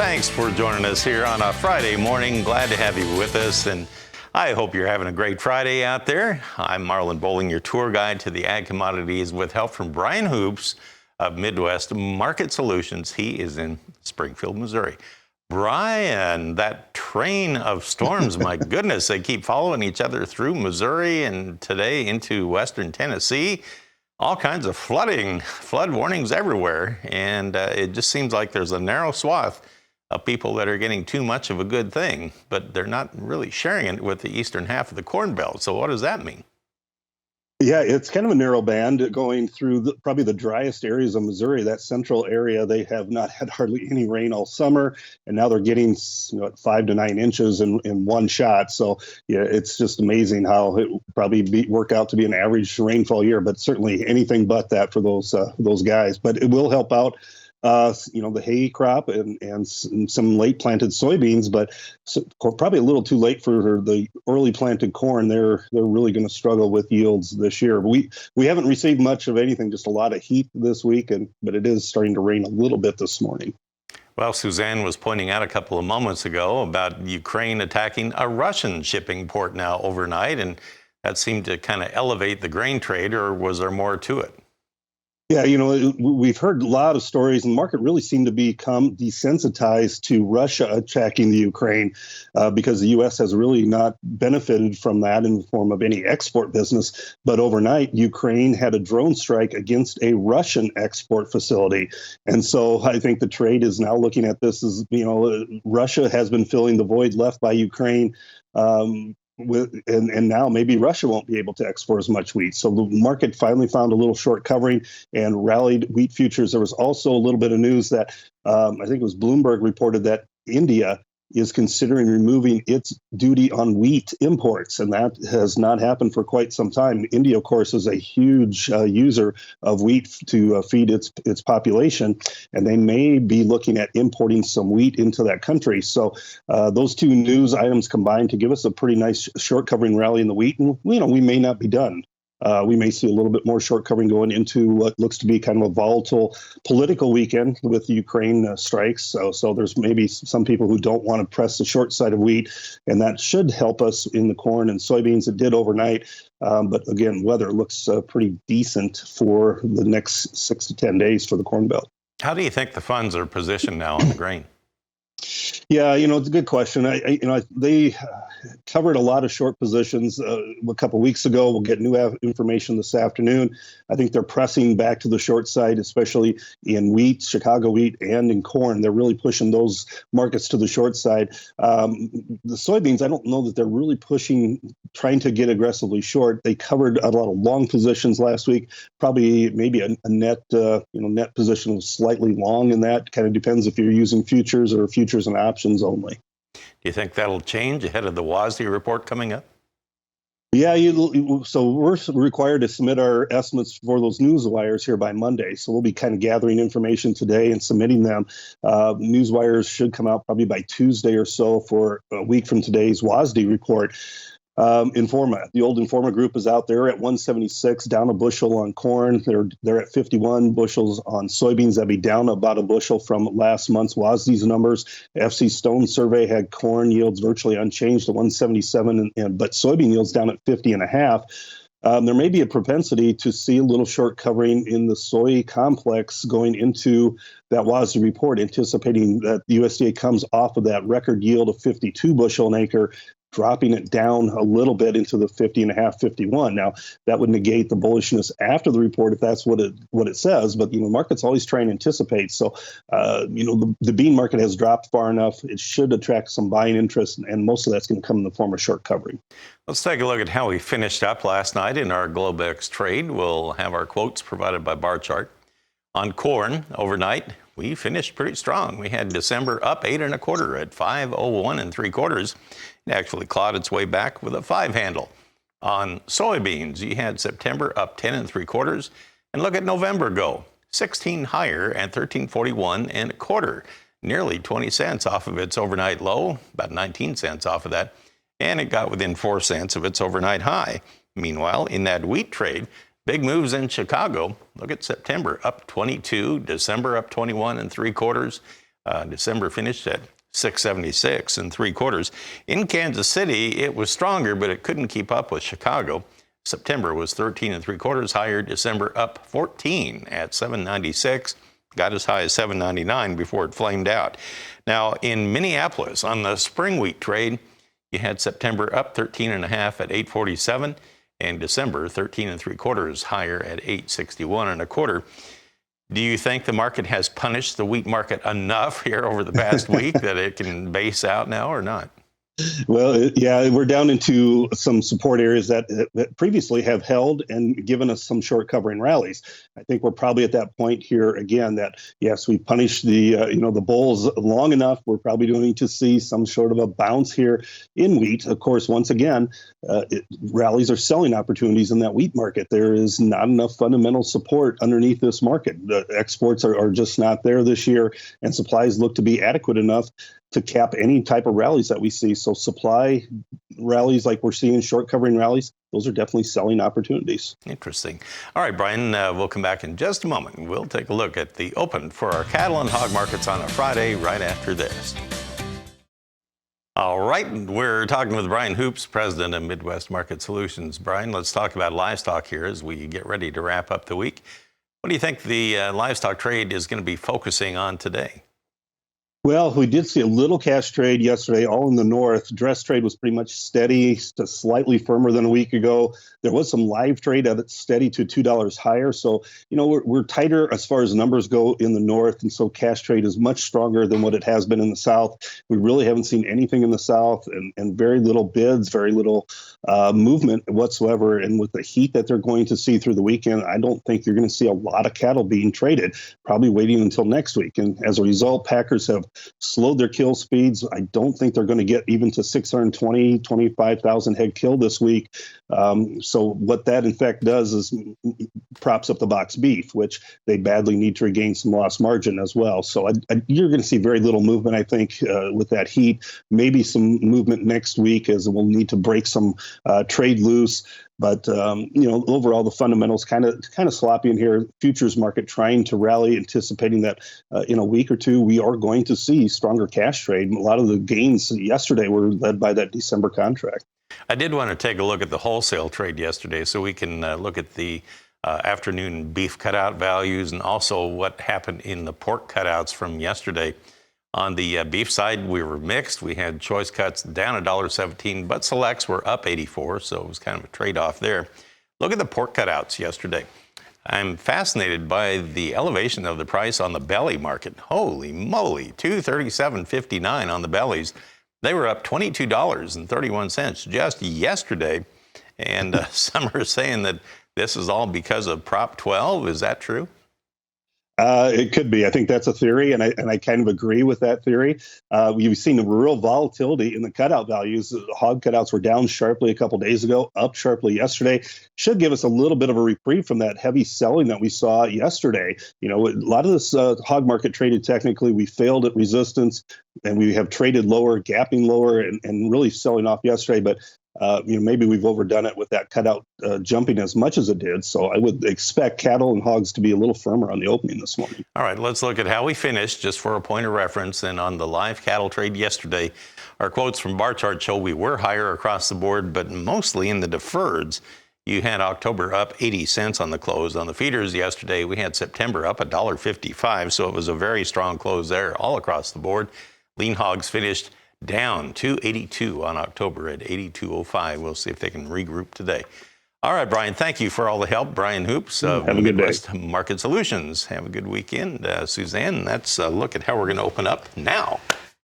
Thanks for joining us here on a Friday morning. Glad to have you with us, and I hope you're having a great Friday out there. I'm Marlon Bowling, your tour guide to the ag commodities, with help from Brian Hoops of Midwest Market Solutions. He is in Springfield, Missouri. Brian, that train of storms, my goodness, they keep following each other through Missouri and today into western Tennessee. All kinds of flood warnings everywhere, and it just seems like there's a narrow swath of people that are getting too much of a good thing, but they're not really sharing it with the eastern half of the Corn Belt. So what does that mean? Yeah, it's kind of a narrow band going through probably the driest areas of Missouri. That central area, they have not had hardly any rain all summer, and now they're getting 5 to 9 inches in one shot. So yeah, it's just amazing how it will probably work out to be an average rainfall year, but certainly anything but that for those guys. But it will help out the hay crop and some late planted soybeans, but probably a little too late for the early planted corn. They're really going to struggle with yields this year. We haven't received much of anything, just a lot of heat this week, but it is starting to rain a little bit this morning. Well, Suzanne was pointing out a couple of moments ago about Ukraine attacking a Russian shipping port now overnight, and that seemed to kind of elevate the grain trade, or was there more to it? Yeah, we've heard a lot of stories, and the market really seemed to become desensitized to Russia attacking the Ukraine because the U.S. has really not benefited from that in the form of any export business. But overnight, Ukraine had a drone strike against a Russian export facility. And so I think the trade is now looking at this as, Russia has been filling the void left by Ukraine. And now maybe Russia won't be able to export as much wheat. So the market finally found a little short covering and rallied wheat futures. There was also a little bit of news that I think it was Bloomberg reported that India is considering removing its duty on wheat imports, and that has not happened for quite some time. India, of course, is a huge user of wheat to feed its population, and they may be looking at importing some wheat into that country. So those two news items combined to give us a pretty nice short covering rally in the wheat, and we may not be done. We may see a little bit more short covering going into what looks to be kind of a volatile political weekend with the Ukraine strikes. So there's maybe some people who don't want to press the short side of wheat, and that should help us in the corn and soybeans. It did overnight. But again, weather looks pretty decent for the next 6 to 10 days for the Corn Belt. How do you think the funds are positioned now on the grain? Yeah, it's a good question. They covered a lot of short positions a couple weeks ago. We'll get new information this afternoon. I think they're pressing back to the short side, especially in wheat, Chicago wheat, and in corn. They're really pushing those markets to the short side. The soybeans, I don't know that they're really trying to get aggressively short. They covered a lot of long positions last week. Probably maybe a net position was slightly long in that. Kind of depends if you're using futures or futures and options only. Do you think that'll change ahead of the WASDE report coming up? Yeah, so we're required to submit our estimates for those news wires here by Monday. So we'll be kind of gathering information today and submitting them. News wires should come out probably by Tuesday or so for a week from today's WASDE report. Informa, the old Informa group, is out there at 176, down a bushel on corn. They're at 51 bushels on soybeans. That'd be down about a bushel from last month's WASDE's numbers. FC Stone survey had corn yields virtually unchanged at 177, but soybean yields down at 50.5. There may be a propensity to see a little short covering in the soy complex going into that WASDE report, anticipating that the USDA comes off of that record yield of 52 bushel an acre, dropping it down a little bit into the 50.5, 51. Now, that would negate the bullishness after the report if that's what it says. But, market's always trying to anticipate. So, the bean market has dropped far enough. It should attract some buying interest, and most of that's going to come in the form of short covering. Let's take a look at how we finished up last night in our Globex trade. We'll have our quotes provided by Bar Chart. On corn, overnight, we finished pretty strong. We had December up 8 1/4 at 501 3/4. It actually clawed its way back with a 5 handle. On soybeans, you had September up 10 3/4. And look at November go. 16 higher at 1341 1/4. Nearly 20 cents off of its overnight low, about 19 cents off of that. And it got within 4 cents of its overnight high. Meanwhile, in that wheat trade, big moves in Chicago. Look at September up 22, December up 21 3/4. December finished at 676 and 3/4. In Kansas City, it was stronger, but it couldn't keep up with Chicago. September was 13 and 3/4 higher. December up 14 at 796. Got as high as 799 before it flamed out. Now, in Minneapolis, on the spring wheat trade, you had September up 13.5 at 847, and December 13 and 3/4 higher at 861 1/4. Do you think the market has punished the wheat market enough here over the past week that it can base out now or not? Well, yeah, we're down into some support areas that previously have held and given us some short covering rallies. I think we're probably at that point here again that, yes, we punished the the bulls long enough. We're probably going to see some sort of a bounce here in wheat. Of course, once again, rallies are selling opportunities in that wheat market. There is not enough fundamental support underneath this market. The exports are just not there this year, and supplies look to be adequate enough to cap any type of rallies that we see. So supply rallies like we're seeing, short covering rallies, those are definitely selling opportunities. Interesting. All right, Brian, we'll come back in just a moment. We'll take a look at the open for our cattle and hog markets on a Friday right after this. All right, we're talking with Brian Hoops, president of Midwest Market Solutions. Brian, let's talk about livestock here as we get ready to wrap up the week. What do you think the livestock trade is going to be focusing on today? Well, we did see a little cash trade yesterday, all in the north. Dress trade was pretty much steady to slightly firmer than a week ago. There was some live trade at it steady to $2 higher. So, we're tighter as far as numbers go in the north. And so cash trade is much stronger than what it has been in the south. We really haven't seen anything in the south and very little bids, very little movement whatsoever. And with the heat that they're going to see through the weekend, I don't think you're going to see a lot of cattle being traded, probably waiting until next week. And as a result, packers have slowed their kill speeds. I don't think they're going to get even to 25,000 head killed this week. So what that in fact does is props up the box beef, which they badly need to regain some lost margin as well. So you're going to see very little movement, I think, with that heat. Maybe some movement next week as we'll need to break some trade loose. But overall, the fundamentals kind of sloppy in here. Futures market trying to rally, anticipating that in a week or two we are going to see stronger cash trade. A lot of the gains yesterday were led by that December contract. I did want to take a look at the wholesale trade yesterday, so we can look at the afternoon beef cutout values and also what happened in the pork cutouts from yesterday. On the beef side, we were mixed. We had choice cuts down $1.17, but selects were up 84, so it was kind of a trade-off there. Look at the pork cutouts yesterday. I'm fascinated by the elevation of the price on the belly market. Holy moly, $237.59 on the bellies. They were up $22.31 just yesterday, and some are saying that this is all because of Prop 12. Is that true? It could be. I think that's a theory, and I kind of agree with that theory. We've seen a real volatility in the cutout values. The hog cutouts were down sharply a couple days ago, up sharply yesterday. Should give us a little bit of a reprieve from that heavy selling that we saw yesterday. A lot of this hog market traded technically. We failed at resistance, and we have traded lower, gapping lower, and really selling off yesterday. But maybe we've overdone it with that cutout jumping as much as it did. So I would expect cattle and hogs to be a little firmer on the opening this morning. All right, let's look at how we finished, just for a point of reference. And on the live cattle trade yesterday, our quotes from bar chart show we were higher across the board, but mostly in the deferreds. You had October up 80 cents on the close. On the feeders yesterday, we had September up $1.55, so it was a very strong close there all across the board. Lean hogs finished down 282 on October at 82.05. We'll see if they can regroup today. All right, Brian, thank you for all the help. Brian Hoops of Midwest Market Solutions. Have a good weekend. Suzanne, that's a look at how we're going to open up now.